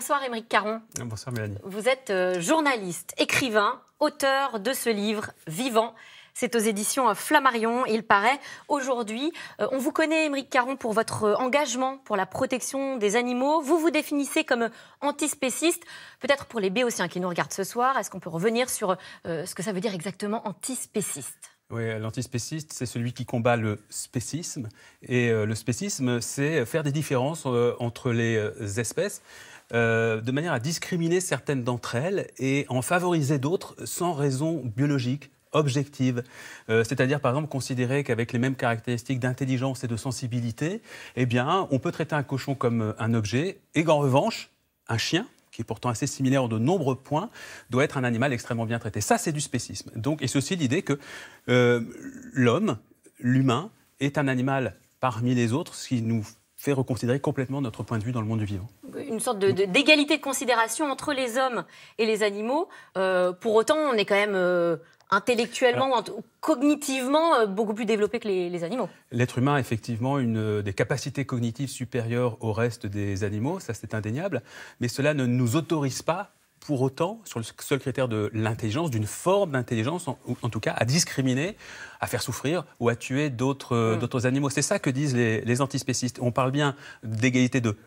Bonsoir Aymeric Caron. Bonsoir Mélanie. Vous êtes journaliste, écrivain, auteur de ce livre Vivant. C'est aux éditions Flammarion, il paraît. Aujourd'hui, on vous connaît, Aymeric Caron, pour votre engagement pour la protection des animaux. Vous vous définissez comme antispéciste. Peut-être pour les béotiens qui nous regardent ce soir, est-ce qu'on peut revenir sur ce que ça veut dire exactement antispéciste ? Oui, l'antispéciste, c'est celui qui combat le spécisme. Et le spécisme, c'est faire des différences entre les espèces de manière à discriminer certaines d'entre elles et en favoriser d'autres sans raison biologique, objective. C'est-à-dire, par exemple, considérer qu'avec les mêmes caractéristiques d'intelligence et de sensibilité, eh bien, on peut traiter un cochon comme un objet et qu'en revanche, un chien, qui est pourtant assez similaire en de nombreux points, doit être un animal extrêmement bien traité. Ça, c'est du spécisme. Donc, et c'est aussi l'idée que l'humain, est un animal parmi les autres, ce qui nous fait reconsidérer complètement notre point de vue dans le monde du vivant. Une sorte d'égalité de considération entre les hommes et les animaux. Pour autant, on est quand même intellectuellement ou cognitivement beaucoup plus développé que les animaux. L'être humain a effectivement des capacités cognitives supérieures au reste des animaux, ça c'est indéniable, mais cela ne nous autorise pas pour autant, sur le seul critère de l'intelligence, d'une forme d'intelligence, en tout cas, à discriminer, à faire souffrir ou à tuer d'autres animaux. C'est ça que disent les antispécistes. On parle bien d'égalité de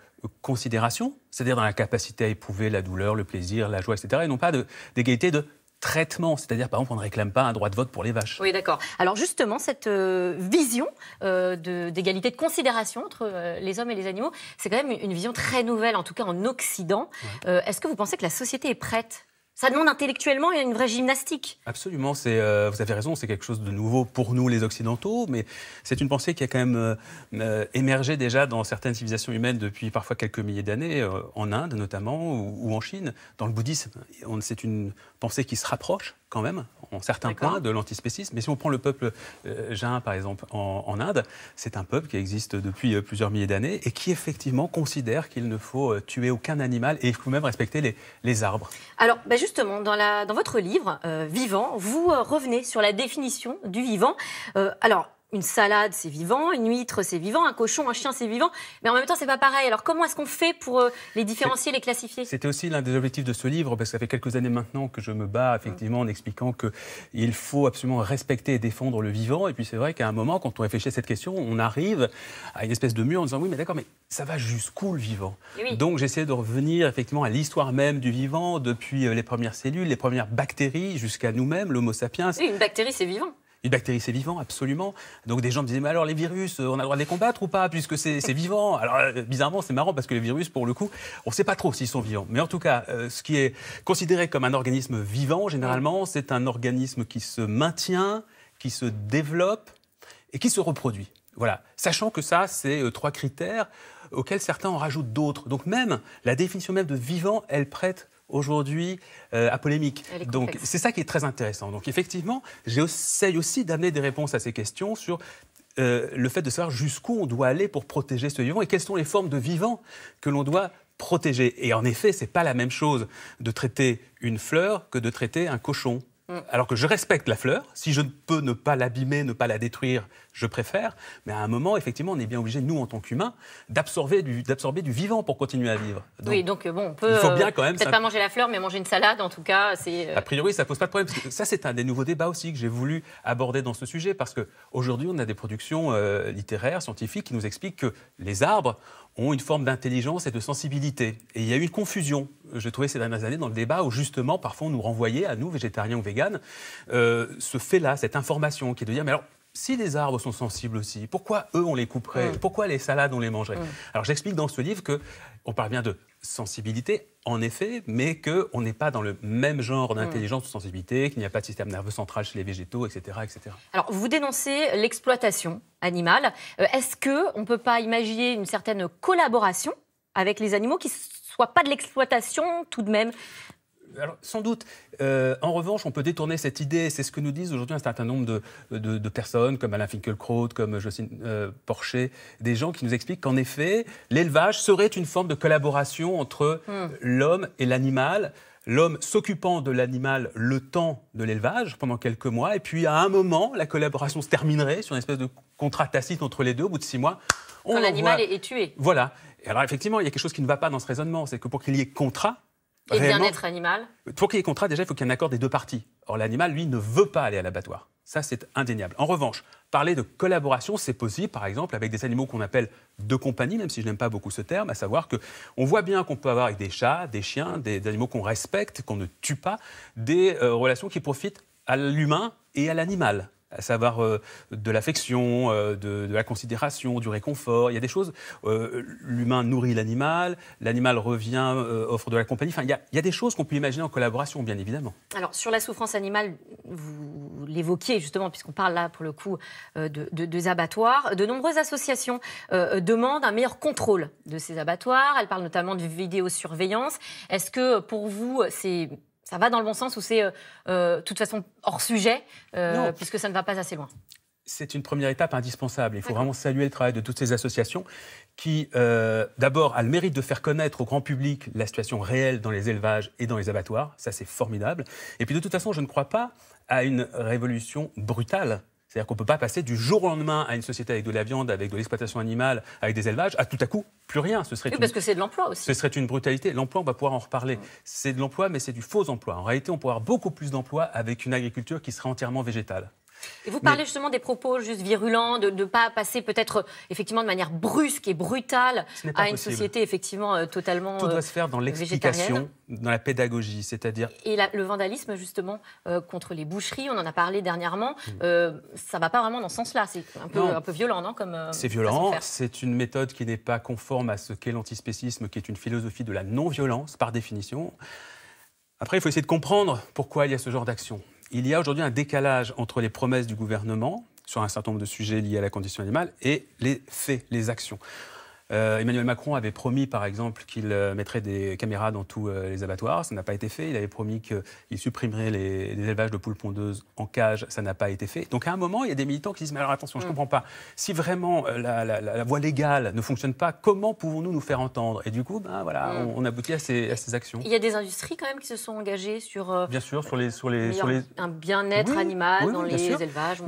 considération, c'est-à-dire dans la capacité à éprouver la douleur, le plaisir, la joie, etc., et non pas d'égalité de traitement, c'est-à-dire par exemple on ne réclame pas un droit de vote pour les vaches. Oui, d'accord. Alors justement, cette vision d'égalité de considération entre les hommes et les animaux, c'est quand même une vision très nouvelle, en tout cas en Occident. Ouais. Est-ce que vous pensez que la société est prête ? Ça demande intellectuellement une vraie gymnastique. Absolument, vous avez raison, c'est quelque chose de nouveau pour nous les Occidentaux, mais c'est une pensée qui a quand même émergé déjà dans certaines civilisations humaines depuis parfois quelques milliers d'années, en Inde notamment, ou en Chine. Dans le bouddhisme, c'est une pensée qui se rapproche quand même, en certains points, de l'antispécisme. Mais si on prend le peuple Jain, par exemple, en Inde, c'est un peuple qui existe depuis plusieurs milliers d'années et qui effectivement considère qu'il ne faut tuer aucun animal et il faut même respecter les arbres. Alors, justement, dans votre livre, Vivant, vous revenez sur la définition du vivant. Alors, une salade, c'est vivant, une huître, c'est vivant, un cochon, un chien, c'est vivant, mais en même temps, c'est pas pareil. Alors, comment est-ce qu'on fait pour les différencier, les classifier ? C'était aussi l'un des objectifs de ce livre, parce que ça fait quelques années maintenant que je me bats, effectivement, en expliquant qu'il faut absolument respecter et défendre le vivant. Et puis, c'est vrai qu'à un moment, quand on réfléchit à cette question, on arrive à une espèce de mur en disant « Oui, mais d'accord, mais ça va jusqu'où, le vivant ?» Donc, j'essaie de revenir, effectivement, à l'histoire même du vivant, depuis les premières cellules, les premières bactéries, jusqu'à nous-mêmes, l'Homo sapiens. Oui, une bactérie, c'est vivant. Une bactérie, c'est vivant, absolument. Donc des gens me disaient, mais alors les virus, on a le droit de les combattre ou pas, puisque c'est vivant. Alors bizarrement, c'est marrant parce que les virus, pour le coup, on ne sait pas trop s'ils sont vivants. Mais en tout cas, ce qui est considéré comme un organisme vivant, généralement, c'est un organisme qui se maintient, qui se développe et qui se reproduit. Voilà. Sachant que ça, c'est trois critères auxquels certains en rajoutent d'autres. Donc même, la définition même de vivant, elle prête aujourd'hui à polémique. Donc c'est ça qui est très intéressant. Donc effectivement, j'essaye aussi d'amener des réponses à ces questions sur le fait de savoir jusqu'où on doit aller pour protéger ce vivant et quelles sont les formes de vivant que l'on doit protéger. Et en effet, c'est pas la même chose de traiter une fleur que de traiter un cochon. Alors que je respecte la fleur, si je peux ne pas l'abîmer, ne pas la détruire, je préfère. Mais à un moment, effectivement, on est bien obligé, nous, en tant qu'humains, d'absorber du vivant pour continuer à vivre. Donc, oui, donc bon, on peut peut-être pas manger la fleur, mais manger une salade, en tout cas. A priori, ça ne pose pas de problème. Parce que ça, c'est un des nouveaux débats aussi que j'ai voulu aborder dans ce sujet. Parce qu'aujourd'hui, on a des productions littéraires, scientifiques, qui nous expliquent que les arbres ont une forme d'intelligence et de sensibilité. Et il y a eu une confusion, je trouvais, ces dernières années, dans le débat, où justement, parfois, on nous renvoyait, à nous, végétariens ou véganes, ce fait-là, cette information, qui est de dire, mais alors, si les arbres sont sensibles aussi, pourquoi eux, on les couperait ? Pourquoi les salades, on les mangerait ? Alors, j'explique dans ce livre qu'on parle bien de sensibilité, en effet, mais qu'on n'est pas dans le même genre d'intelligence ou de sensibilité, qu'il n'y a pas de système nerveux central chez les végétaux, etc., etc. Alors, vous dénoncez l'exploitation animale. Est-ce qu'on ne peut pas imaginer une certaine collaboration avec les animaux qui ne soit pas de l'exploitation tout de même ? Alors, sans doute. En revanche, on peut détourner cette idée. C'est ce que nous disent aujourd'hui un certain nombre de personnes, comme Alain Finkielkraut, comme Jocelyne Porcher, des gens qui nous expliquent qu'en effet, l'élevage serait une forme de collaboration entre l'homme et l'animal. l'homme s'occupant de l'animal le temps de l'élevage, pendant quelques mois, et puis à un moment, la collaboration se terminerait sur une espèce de contrat tacite entre les deux, au bout de 6 mois. Quand l'animal est tué. Voilà. Et alors effectivement, il y a quelque chose qui ne va pas dans ce raisonnement, c'est que pour qu'il y ait contrat, et bien-être animal. Pour qu'il y ait contrat, déjà, il faut qu'il y ait un accord des deux parties. Or, l'animal, lui, ne veut pas aller à l'abattoir. Ça, c'est indéniable. En revanche, parler de collaboration, c'est possible, par exemple, avec des animaux qu'on appelle de compagnie, même si je n'aime pas beaucoup ce terme, à savoir qu'on voit bien qu'on peut avoir avec des chats, des chiens, des animaux qu'on respecte, qu'on ne tue pas, des relations qui profitent à l'humain et à l'animal. À savoir de l'affection, de la considération, du réconfort. Il y a des choses, l'humain nourrit l'animal revient, offre de la compagnie. Enfin, il y a des choses qu'on peut imaginer en collaboration, bien évidemment. Alors, sur la souffrance animale, vous l'évoquiez justement, puisqu'on parle là, pour le coup, de abattoirs. De nombreuses associations demandent un meilleur contrôle de ces abattoirs. Elles parlent notamment de vidéosurveillance. Est-ce que, pour vous, ça va dans le bon sens ou c'est, de toute façon, hors sujet, puisque ça ne va pas assez loin? C'est une première étape indispensable. Il faut vraiment saluer le travail de toutes ces associations qui, d'abord, a le mérite de faire connaître au grand public la situation réelle dans les élevages et dans les abattoirs. Ça, c'est formidable. Et puis, de toute façon, je ne crois pas à une révolution brutale. C'est-à-dire qu'on ne peut pas passer du jour au lendemain à une société avec de la viande, avec de l'exploitation animale, avec des élevages, à tout à coup, plus rien. Parce que c'est de l'emploi aussi. Ce serait une brutalité. L'emploi, on va pouvoir en reparler. C'est de l'emploi, mais c'est du faux emploi. En réalité, on pourrait avoir beaucoup plus d'emplois avec une agriculture qui serait entièrement végétale. Et vous parlez justement des propos juste virulents, de ne pas passer peut-être effectivement de manière brusque et brutale à une société effectivement totalement Tout doit se faire dans l'explication, dans la pédagogie, c'est-à-dire... Et le vandalisme justement contre les boucheries, on en a parlé dernièrement, ça ne va pas vraiment dans ce sens-là, c'est un peu violent, non c'est violent, c'est une méthode qui n'est pas conforme à ce qu'est l'antispécisme, qui est une philosophie de la non-violence par définition. Après, il faut essayer de comprendre pourquoi il y a ce genre d'action. Il y a aujourd'hui un décalage entre les promesses du gouvernement sur un certain nombre de sujets liés à la condition animale et les faits, les actions. Emmanuel Macron avait promis, par exemple, qu'il mettrait des caméras dans tous les abattoirs. Ça n'a pas été fait. Il avait promis qu'il supprimerait les élevages de poules pondeuses en cage. Ça n'a pas été fait. Donc, à un moment, il y a des militants qui disent « Mais alors, attention, je ne comprends pas. Si vraiment la voie légale ne fonctionne pas, comment pouvons-nous nous faire entendre ?» Et du coup, on aboutit à ces actions. Il y a des industries, quand même, qui se sont engagées sur... Bien sûr, sur les un bien-être animal dans les élevages,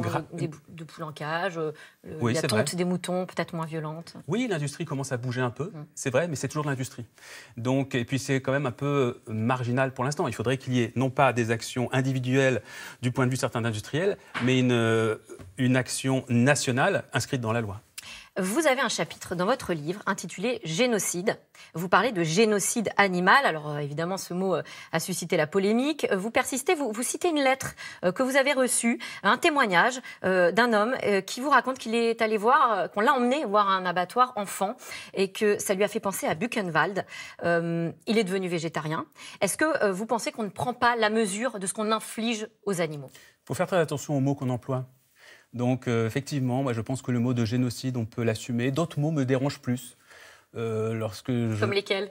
de poules en cage, la tonte des moutons, peut-être moins violente. Oui, l'industrie commence à bouger un peu, c'est vrai, mais c'est toujours de l'industrie. Donc, et puis c'est quand même un peu marginal pour l'instant. Il faudrait qu'il y ait non pas des actions individuelles du point de vue de certains industriels, mais une action nationale inscrite dans la loi. Vous avez un chapitre dans votre livre intitulé « Génocide ». Vous parlez de génocide animal. Alors évidemment, ce mot a suscité la polémique. Vous persistez, vous citez une lettre que vous avez reçue, un témoignage d'un homme qui vous raconte qu'il est allé voir, qu'on l'a emmené voir un abattoir enfant et que ça lui a fait penser à Buchenwald. Il est devenu végétarien. Est-ce que vous pensez qu'on ne prend pas la mesure de ce qu'on inflige aux animaux? Il faut faire très attention aux mots qu'on emploie. Donc, effectivement, moi, je pense que le mot de génocide, on peut l'assumer. D'autres mots me dérangent plus. Comme lesquels?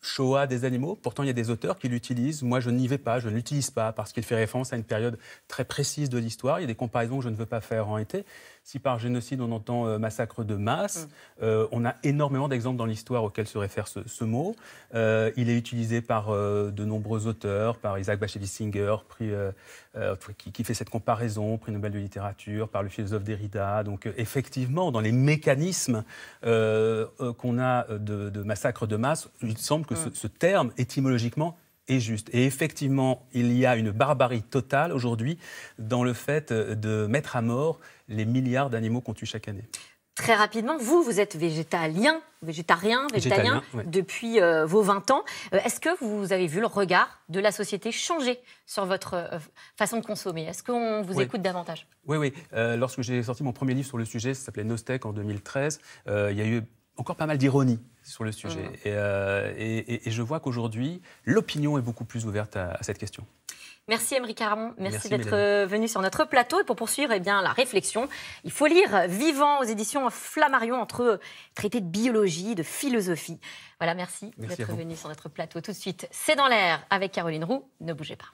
Shoah des animaux. Pourtant, il y a des auteurs qui l'utilisent. Moi, je n'y vais pas, je ne l'utilise pas parce qu'il fait référence à une période très précise de l'histoire. Il y a des comparaisons que je ne veux pas faire en réalité. Si par génocide, on entend massacre de masse, on a énormément d'exemples dans l'histoire auxquels se réfère ce mot. Il est utilisé par de nombreux auteurs, par Isaac Bashevis Singer, qui fait cette comparaison, prix Nobel de littérature, par le philosophe Derrida. Donc effectivement, dans les mécanismes qu'on a de massacre de masse, il semble que ce terme, étymologiquement, est juste. Et effectivement, il y a une barbarie totale aujourd'hui dans le fait de mettre à mort les milliards d'animaux qu'on tue chaque année. Très rapidement, vous êtes végétarien ouais, depuis vos 20 ans. Est-ce que vous avez vu le regard de la société changer sur votre façon de consommer? Est-ce qu'on vous écoute davantage? Oui. Lorsque j'ai sorti mon premier livre sur le sujet, ça s'appelait Nostek en 2013, il y a eu encore pas mal d'ironie sur le sujet. Et je vois qu'aujourd'hui, l'opinion est beaucoup plus ouverte à cette question. Merci Émeric Caron, merci d'être venu sur notre plateau. Et pour poursuivre la réflexion, il faut lire Vivant aux éditions Flammarion, entre traités de biologie, de philosophie. Voilà, merci d'être venu sur notre plateau. Tout de suite, c'est dans l'air avec Caroline Roux. Ne bougez pas.